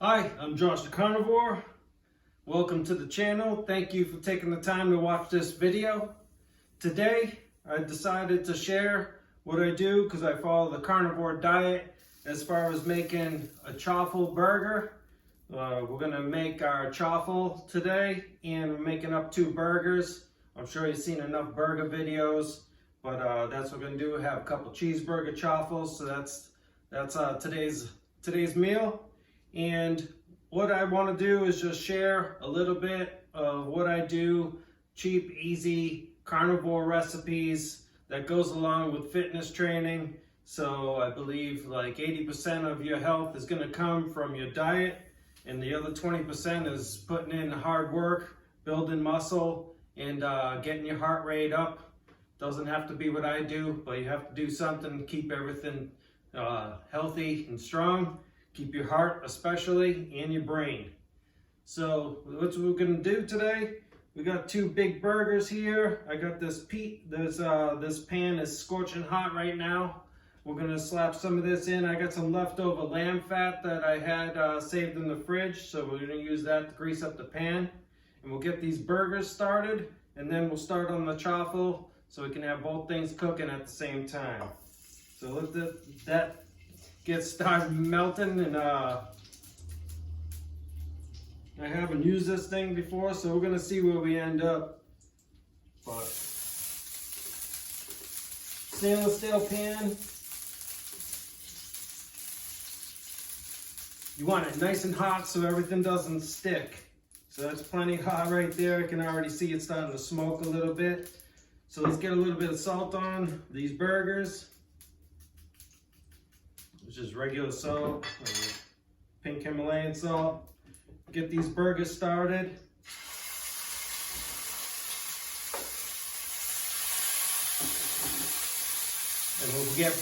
Hi, I'm Josh the Carnivore. Welcome to the channel. Thank you for taking the time to watch this video. Today, I decided to share what I do because I follow the carnivore diet as far as making a chaffle burger. We're gonna make our chaffle today and we're making up 2 burgers. I'm sure you've seen enough burger videos, but that's what we're gonna do. Have a couple cheeseburger chaffles. So that's today's meal. And what I want to do is just share a little bit of what I do, cheap, easy carnivore recipes that goes along with fitness training. So I believe like 80% of your health is going to come from your diet, and the other 20% is putting in hard work, building muscle, and getting your heart rate up. Doesn't have to be what I do, but you have to do something to keep everything healthy and strong. Keep your heart especially, and your brain. So what we're gonna do today, we got 2 big burgers here. I got this this pan is scorching hot right now. We're gonna slap some of this in. I got some leftover lamb fat that I had saved in the fridge, so we're gonna use that to grease up the pan. And we'll get these burgers started, and then we'll start on the chaffle so we can have both things cooking at the same time. So let that get started melting, and I haven't used this thing before, so we're gonna see where we end up. But stainless steel pan, you want it nice and hot so everything doesn't stick. So that's plenty hot right there. I can already see it starting to smoke a little bit. So let's get a little bit of salt on these burgers. It's just regular salt, pink Himalayan salt. Get these burgers started. And we'll get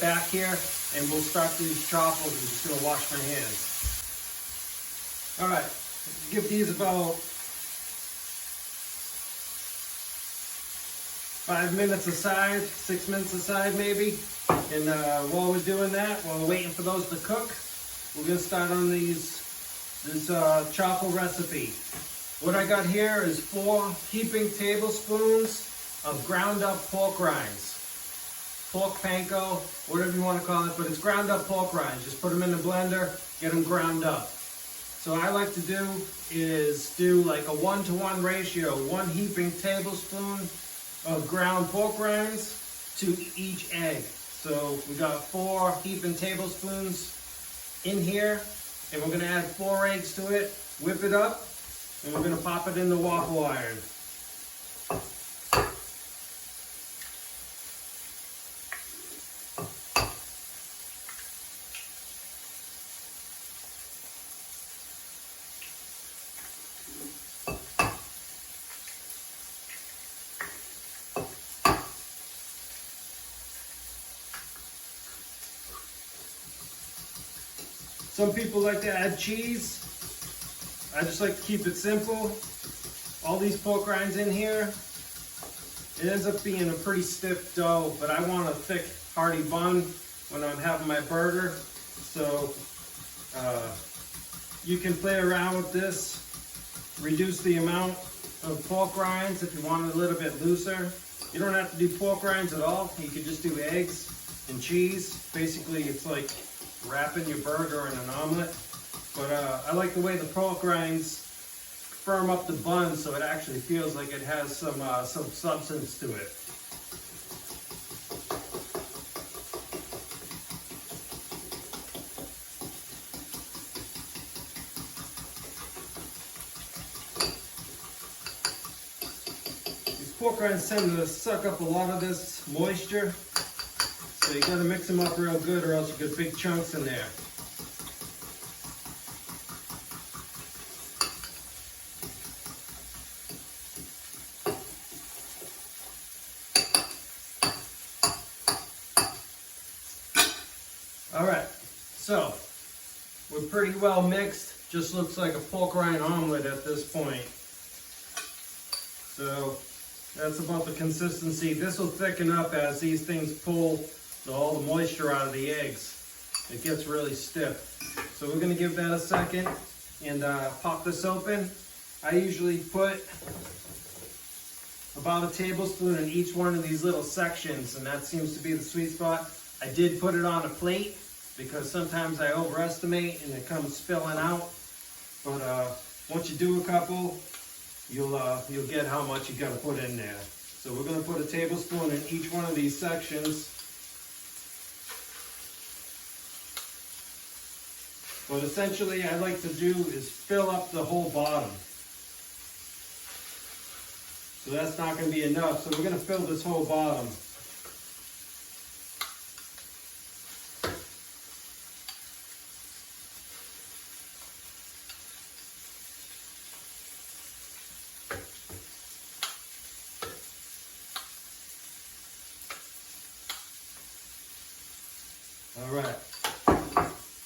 back here and we'll start these chaffles. I'm just gonna wash my hands. All right, give these about 5 minutes aside, 6 minutes aside maybe. And while we're doing that, while we're waiting for those to cook, we're gonna start on this chaffle recipe. What I got here is 4 heaping tablespoons of ground up pork rinds. Pork panko, whatever you wanna call it, but it's ground up pork rinds. Just put them in the blender, get them ground up. So what I like to do is do like a 1-to-1 ratio, 1 heaping tablespoon of ground pork rinds to each egg. So we got 4 heaping tablespoons in here, and we're gonna add 4 eggs to it, whip it up, and we're gonna pop it in the waffle iron. Some people like to add cheese. I just like to keep it simple. All these pork rinds in here, it ends up being a pretty stiff dough, but I want a thick, hearty bun when I'm having my burger. So you can play around with this. Reduce the amount of pork rinds if you want it a little bit looser. You don't have to do pork rinds at all. You could just do eggs and cheese. Basically, it's like wrapping your burger in an omelet. But I like the way the pork rinds firm up the bun so it actually feels like it has some substance to it. These pork rinds tend to suck up a lot of this moisture. So you gotta mix them up real good or else you get big chunks in there. All right, so we're pretty well mixed. Just looks like a pork rind omelet at this point. So that's about the consistency. This will thicken up as these things pull all the moisture out of the eggs. It gets really stiff. So we're gonna give that a second and pop this open. I usually put about a tablespoon in each one of these little sections, and that seems to be the sweet spot. I did put it on a plate because sometimes I overestimate and it comes spilling out. But once you do a couple, you'll get how much you got to put in there. So we're going to put a tablespoon in each one of these sections. What essentially I like to do is fill up the whole bottom. So that's not going to be enough. So we're going to fill this whole bottom. All right.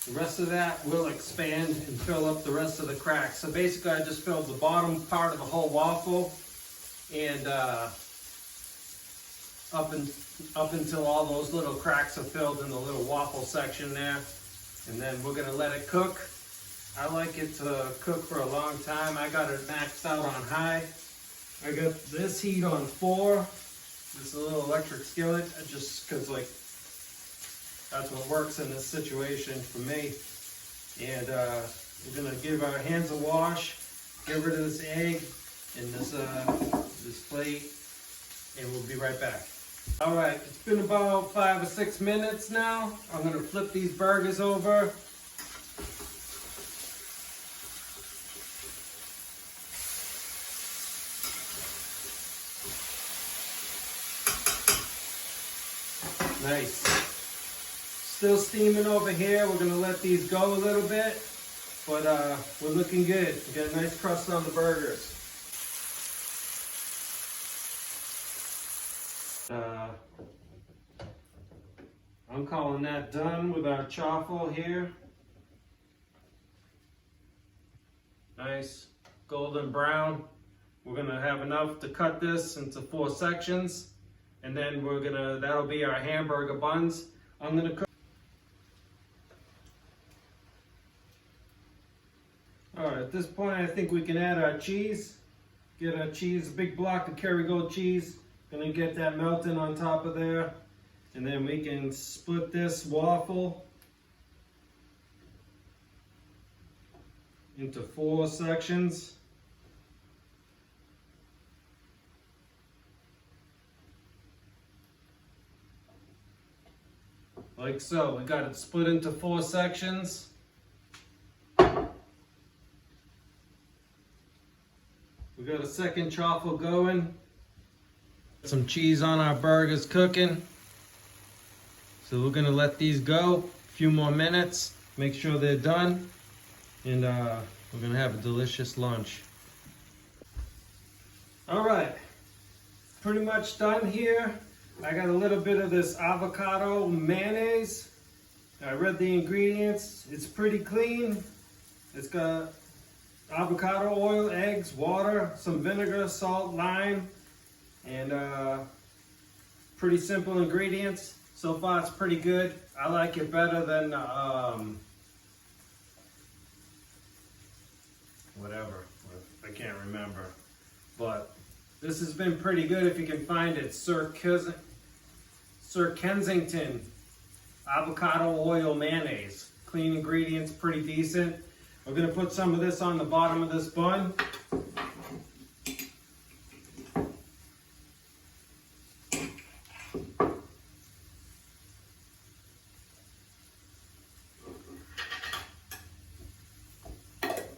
The rest of that will expand and fill up the rest of the cracks. So basically I just filled the bottom part of the whole waffle and up until all those little cracks are filled in the little waffle section there. And then we're gonna let it cook. I like it to cook for a long time. I got it maxed out on high. I got this heat on 4. This is a little electric skillet, just cause like, that's what works in this situation for me. And we're gonna give our hands a wash, get rid of this egg and this plate, and we'll be right back. All right, it's been about 5 or 6 minutes now. I'm gonna flip these burgers over. Nice. Still steaming over here. We're gonna let these go a little bit, but we're looking good. We got a nice crust on the burgers. I'm calling that done with our chaffle here. Nice golden brown. We're gonna have enough to cut this into 4 sections, and then that'll be our hamburger buns. I'm gonna cook. All right, at this point, I think we can add our cheese. Get our cheese, a big block of Kerrygold cheese. Gonna get that melting on top of there. And then we can split this waffle into 4 sections. Like so. We got it split into 4 sections. We got a second chaffle going. Some cheese on our burgers cooking. So we're gonna let these go a few more minutes, make sure they're done, and we're gonna have a delicious lunch. All right, pretty much done here. I got a little bit of this avocado mayonnaise. I read the ingredients. It's pretty clean. It's got avocado oil, eggs, water, some vinegar, salt, lime, and pretty simple ingredients. So far it's pretty good. I like it better than whatever, I can't remember. But this has been pretty good if you can find it. Sir Kensington avocado oil mayonnaise. Clean ingredients, pretty decent. We're gonna put some of this on the bottom of this bun.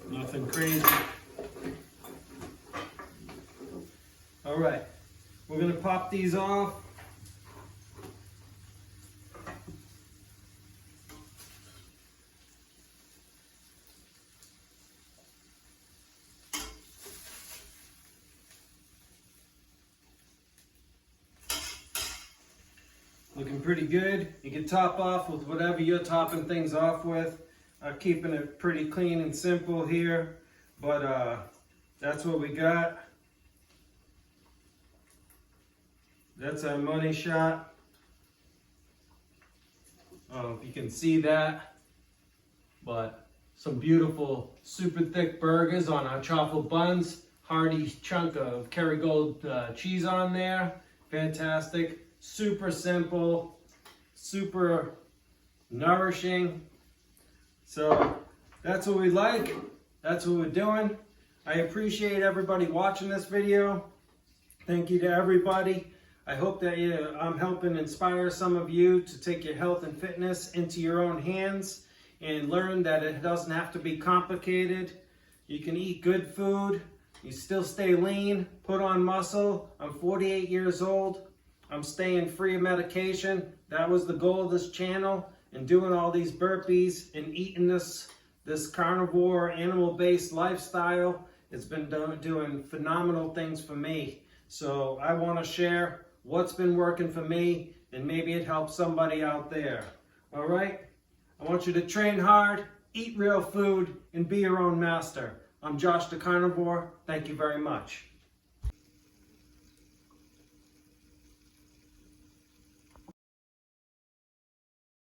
Nothing crazy. All right, we're gonna pop these off. Looking pretty good. You can top off with whatever you're topping things off with. I'm keeping it pretty clean and simple here, but that's what we got. That's our money shot. Oh, if you can see that, but some beautiful super thick burgers on our chaffle buns. Hearty chunk of Kerrygold cheese on there. Fantastic. Super simple. Super nourishing. So that's what we like. That's what we're doing. I appreciate everybody watching this video. Thank you to everybody. I hope that I'm helping inspire some of you to take your health and fitness into your own hands and learn that it doesn't have to be complicated. You can eat good food. You still stay lean, put on muscle. I'm 48 years old. I'm staying free of medication. That was the goal of this channel. And doing all these burpees and eating this carnivore, animal-based lifestyle, it's been doing phenomenal things for me. So I want to share what's been working for me, and maybe it helps somebody out there. All right? I want you to train hard, eat real food, and be your own master. I'm Josh the Carnivore. Thank you very much.